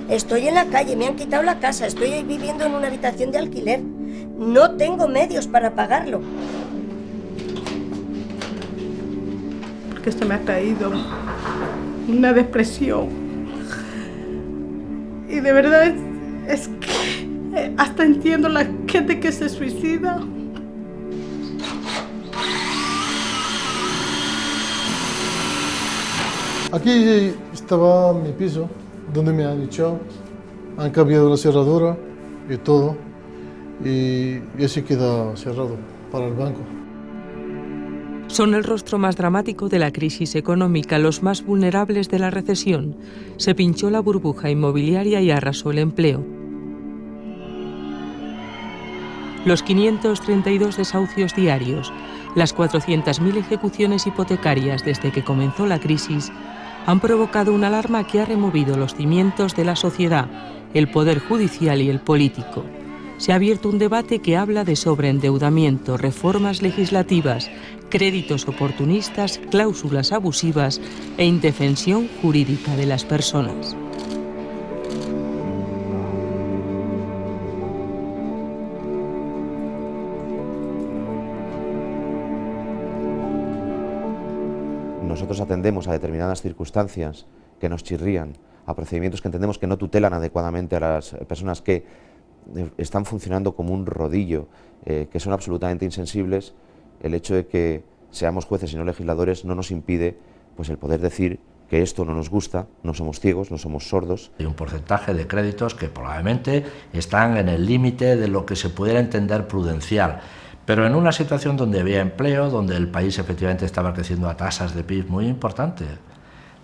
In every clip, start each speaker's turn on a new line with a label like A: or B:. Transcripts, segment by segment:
A: Estoy en la calle, me han quitado la casa, estoy viviendo en una habitación de alquiler. No tengo medios para pagarlo.
B: Porque esto me ha traído una depresión. Y de verdad es que hasta entiendo la gente que se suicida.
C: Aquí estaba mi piso, donde me han echado, han cambiado la cerradura y todo, y así queda cerrado para el banco.
D: Son el rostro más dramático de la crisis económica, los más vulnerables de la recesión. Se pinchó la burbuja inmobiliaria y arrasó el empleo. Los 532 desahucios diarios, las 400.000 ejecuciones hipotecarias desde que comenzó la crisis, han provocado una alarma que ha removido los cimientos de la sociedad, el poder judicial y el político. Se ha abierto un debate que habla de sobreendeudamiento, reformas legislativas, créditos oportunistas, cláusulas abusivas e indefensión jurídica de las personas.
E: Nosotros atendemos a determinadas circunstancias que nos chirrían, a procedimientos que entendemos que no tutelan adecuadamente a las personas que están funcionando como un rodillo, que son absolutamente insensibles. El hecho de que seamos jueces y no legisladores no nos impide pues, el poder decir que esto no nos gusta, no somos ciegos, no somos sordos.
F: Hay un porcentaje de créditos que probablemente están en el límite de lo que se pudiera entender prudencial, pero en una situación donde había empleo, donde el país efectivamente estaba creciendo a tasas de PIB muy importantes.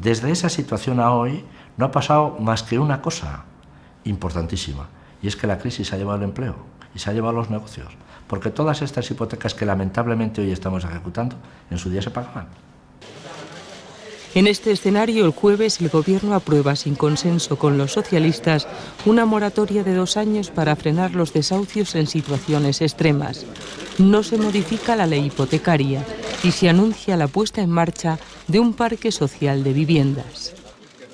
F: Desde esa situación a hoy no ha pasado más que una cosa importantísima, y es que la crisis ha llevado el empleo y se ha llevado los negocios, porque todas estas hipotecas que lamentablemente hoy estamos ejecutando, en su día se pagaban.
D: En este escenario, el jueves, el Gobierno aprueba, sin consenso con los socialistas, una moratoria de 2 años para frenar los desahucios en situaciones extremas. No se modifica la ley hipotecaria y se anuncia la puesta en marcha de un parque social de viviendas.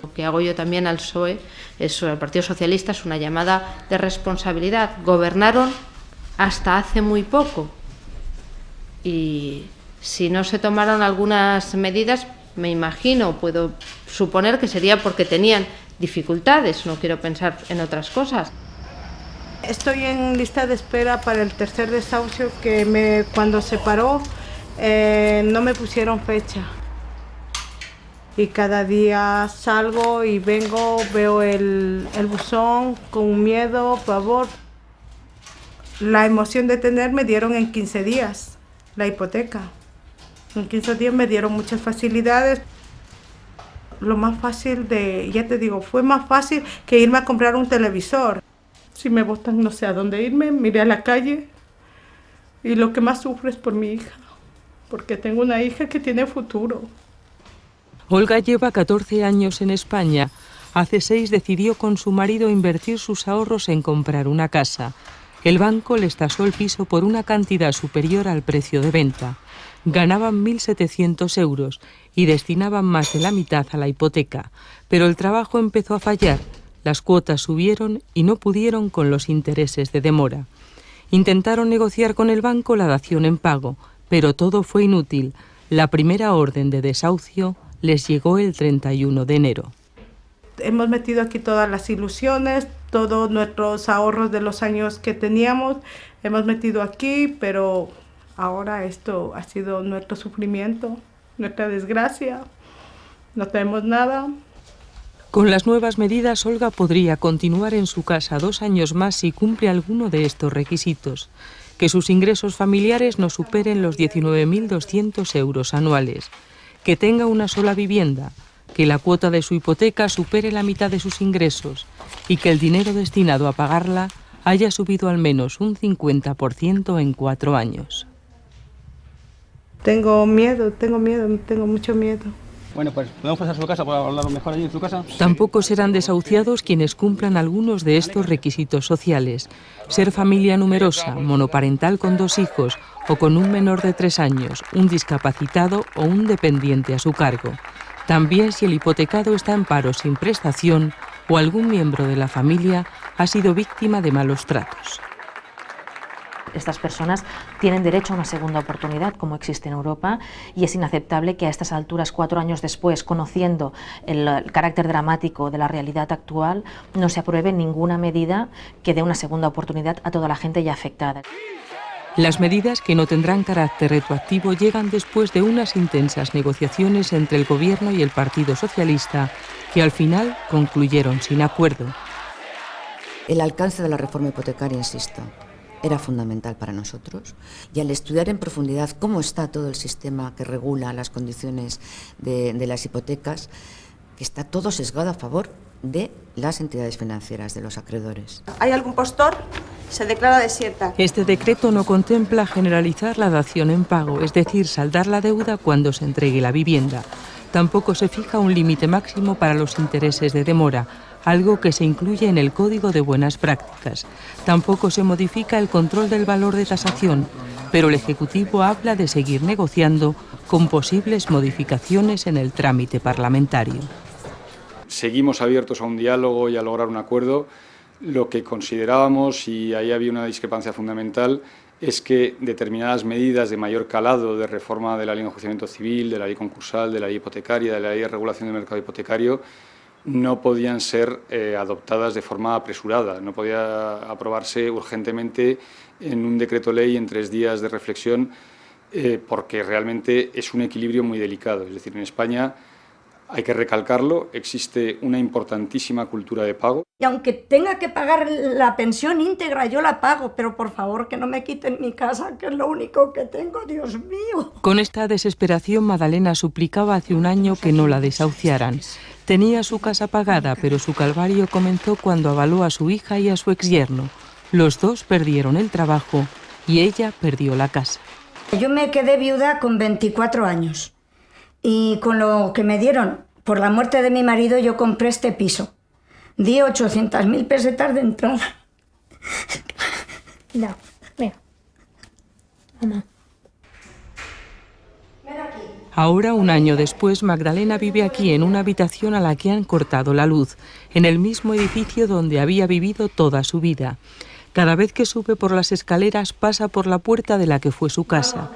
G: Lo que hago yo también al PSOE, al Partido Socialista, es una llamada de responsabilidad. Gobernaron hasta hace muy poco y si no se tomaron algunas medidas, me imagino, puedo suponer que sería porque tenían dificultades, no quiero pensar en otras cosas.
B: Estoy en lista de espera para el tercer desahucio que cuando se paró no me pusieron fecha. Y cada día salgo y vengo, veo el buzón con miedo, pavor. La emoción de tener me dieron en 15 días la hipoteca. En 15 días me dieron muchas facilidades. Lo más fácil ya te digo, fue más fácil que irme a comprar un televisor. Si me botan no sé a dónde irme, miré a la calle y lo que más sufro es por mi hija, porque tengo una hija que tiene futuro.
D: Olga lleva 14 años en España. Hace 6 decidió con su marido invertir sus ahorros en comprar una casa. El banco les tasó el piso por una cantidad superior al precio de venta. Ganaban 1.700 euros y destinaban más de la mitad a la hipoteca, pero el trabajo empezó a fallar, las cuotas subieron y no pudieron con los intereses de demora. Intentaron negociar con el banco la dación en pago, pero todo fue inútil. La primera orden de desahucio les llegó el 31 de enero.
B: Hemos metido aquí todas las ilusiones, todos nuestros ahorros de los años que teníamos, hemos metido aquí, pero ahora esto ha sido nuestro sufrimiento, nuestra desgracia, no tenemos nada.
D: Con las nuevas medidas, Olga podría continuar en su casa 2 años más si cumple alguno de estos requisitos. Que sus ingresos familiares no superen los 19.200 euros anuales. Que tenga una sola vivienda. Que la cuota de su hipoteca supere la mitad de sus ingresos. Y que el dinero destinado a pagarla haya subido al menos un 50% en 4 años.
B: Tengo mucho miedo.
H: Bueno, pues podemos pasar a su casa para hablar mejor allí en su casa.
D: Tampoco serán desahuciados quienes cumplan algunos de estos requisitos sociales. Ser familia numerosa, monoparental con 2 hijos o con un menor de 3 años, un discapacitado o un dependiente a su cargo. También si el hipotecado está en paro sin prestación o algún miembro de la familia ha sido víctima de malos tratos.
I: Estas personas tienen derecho a una segunda oportunidad, como existe en Europa, y es inaceptable que a estas alturas, 4 años después, conociendo el carácter dramático de la realidad actual, no se apruebe ninguna medida que dé una segunda oportunidad a toda la gente ya afectada.
D: Las medidas, que no tendrán carácter retroactivo, llegan después de unas intensas negociaciones entre el Gobierno y el Partido Socialista, que al final concluyeron sin acuerdo.
J: El alcance de la reforma hipotecaria, insisto, era fundamental para nosotros, y al estudiar en profundidad cómo está todo el sistema que regula las condiciones de las hipotecas, que está todo sesgado a favor de las entidades financieras, de los acreedores.
K: ¿Hay algún postor? Se declara desierta.
D: Este decreto no contempla generalizar la dación en pago, es decir, saldar la deuda cuando se entregue la vivienda. Tampoco se fija un límite máximo para los intereses de demora, algo que se incluye en el Código de Buenas Prácticas. Tampoco se modifica el control del valor de tasación, pero el Ejecutivo habla de seguir negociando con posibles modificaciones en el trámite parlamentario.
L: Seguimos abiertos a un diálogo y a lograr un acuerdo. Lo que considerábamos, y ahí había una discrepancia fundamental, es que determinadas medidas de mayor calado de reforma de la ley de enjuiciamiento civil, de la ley concursal, de la ley hipotecaria, de la ley de regulación del mercado hipotecario, no podían ser adoptadas de forma apresurada, no podía aprobarse urgentemente en un decreto ley en 3 días de reflexión, porque realmente es un equilibrio muy delicado. Es decir, en España, hay que recalcarlo, existe una importantísima cultura de pago.
A: Y aunque tenga que pagar la pensión íntegra, yo la pago, pero por favor que no me quiten mi casa, que es lo único que tengo, Dios mío.
D: Con esta desesperación, Magdalena suplicaba hace un año que no la desahuciaran. Tenía su casa pagada, pero su calvario comenzó cuando avaló a su hija y a su exyerno. Los dos perdieron el trabajo y ella perdió la casa.
A: Yo me quedé viuda con 24 años. Y con lo que me dieron por la muerte de mi marido, yo compré este piso. Di 800.000 pesetas de entrada.
M: No, mira. Mamá.
D: Ahora, un año después, Magdalena vive aquí en una habitación a la que han cortado la luz, en el mismo edificio donde había vivido toda su vida. Cada vez que sube por las escaleras pasa por la puerta de la que fue su casa.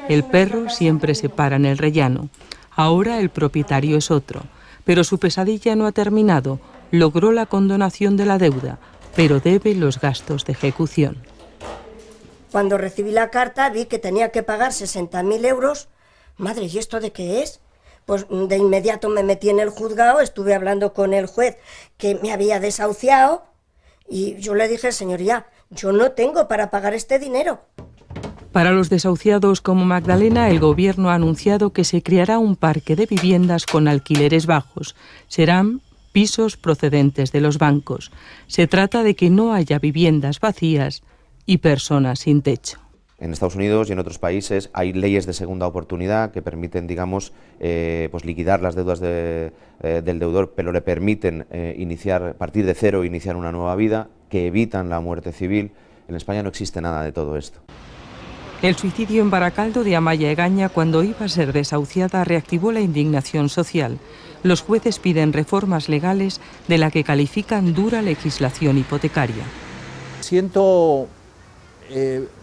D: El perro siempre se para en el rellano. Ahora el propietario es otro, pero su pesadilla no ha terminado. Logró la condonación de la deuda, pero debe los gastos de ejecución.
A: Cuando recibí la carta vi que tenía que pagar 60.000 euros. Madre, ¿y esto de qué es? Pues de inmediato me metí en el juzgado, estuve hablando con el juez que me había desahuciado y yo le dije, señoría, yo no tengo para pagar este dinero.
D: Para los desahuciados como Magdalena, el Gobierno ha anunciado que se creará un parque de viviendas con alquileres bajos. Serán pisos procedentes de los bancos. Se trata de que no haya viviendas vacías y personas sin techo.
E: En Estados Unidos y en otros países hay leyes de segunda oportunidad que permiten, digamos, pues liquidar las deudas del deudor, pero le permiten partir de cero, iniciar una nueva vida, que evitan la muerte civil. En España no existe nada de todo esto.
D: El suicidio en Baracaldo de Amaya Egaña, cuando iba a ser desahuciada, reactivó la indignación social. Los jueces piden reformas legales de la que califican dura legislación hipotecaria.
N: Siento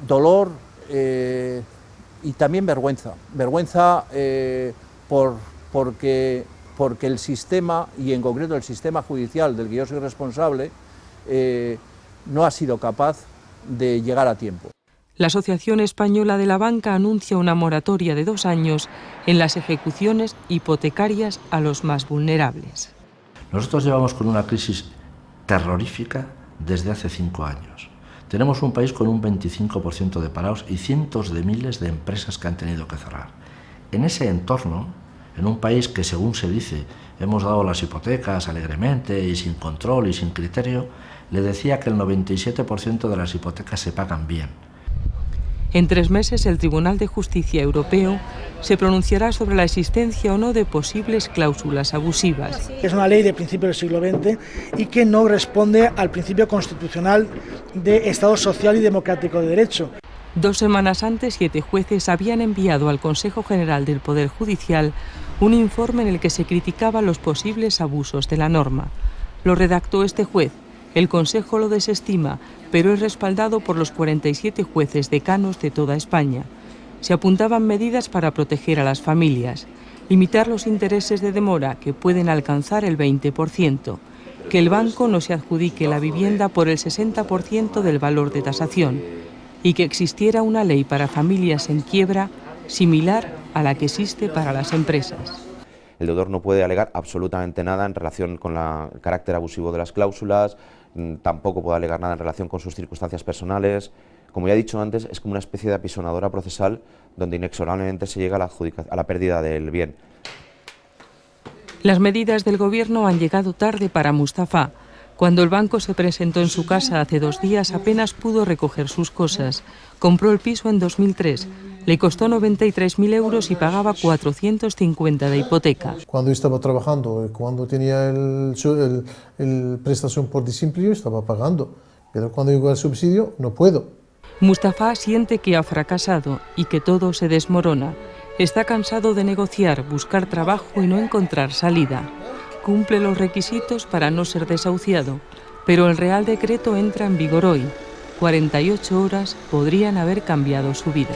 N: dolor y también vergüenza. Vergüenza porque el sistema, y en concreto el sistema judicial del que yo soy responsable, no ha sido capaz de llegar a tiempo.
D: La Asociación Española de la Banca anuncia una moratoria de 2 años en las ejecuciones hipotecarias a los más vulnerables.
F: Nosotros llevamos con una crisis terrorífica desde hace 5 años. Tenemos un país con un 25% de parados y cientos de miles de empresas que han tenido que cerrar. En ese entorno, en un país que, según se dice, hemos dado las hipotecas alegremente y sin control y sin criterio, le decía que el 97% de las hipotecas se pagan bien.
D: En 3 meses, el Tribunal de Justicia Europeo se pronunciará sobre la existencia o no de posibles cláusulas abusivas.
O: Es una ley de principios del siglo XX y que no responde al principio constitucional de Estado social y democrático de derecho.
D: 2 semanas antes, 7 jueces habían enviado al Consejo General del Poder Judicial un informe en el que se criticaban los posibles abusos de la norma. Lo redactó este juez. El Consejo lo desestima, pero es respaldado por los 47 jueces decanos de toda España. Se apuntaban medidas para proteger a las familias, limitar los intereses de demora, que pueden alcanzar el 20%, que el banco no se adjudique la vivienda por el 60% del valor de tasación y que existiera una ley para familias en quiebra similar a la que existe para las empresas.
E: El deudor no puede alegar absolutamente nada en relación con el carácter abusivo de las cláusulas, tampoco puede alegar nada en relación con sus circunstancias personales. Como ya he dicho antes, es como una especie de apisonadora procesal donde inexorablemente se llega a la pérdida del bien.
D: Las medidas del gobierno han llegado tarde para Mustafa. Cuando el banco se presentó en su casa hace 2 días apenas pudo recoger sus cosas. Compró el piso en 2003. Le costó 93.000 euros y pagaba 450 de hipoteca.
C: Cuando estaba trabajando, cuando tenía el prestación por desempleo, estaba pagando. Pero cuando llegó el subsidio, no puedo.
D: Mustafa siente que ha fracasado y que todo se desmorona. Está cansado de negociar, buscar trabajo y no encontrar salida. Cumple los requisitos para no ser desahuciado, pero el Real Decreto entra en vigor hoy. 48 horas podrían haber cambiado su vida.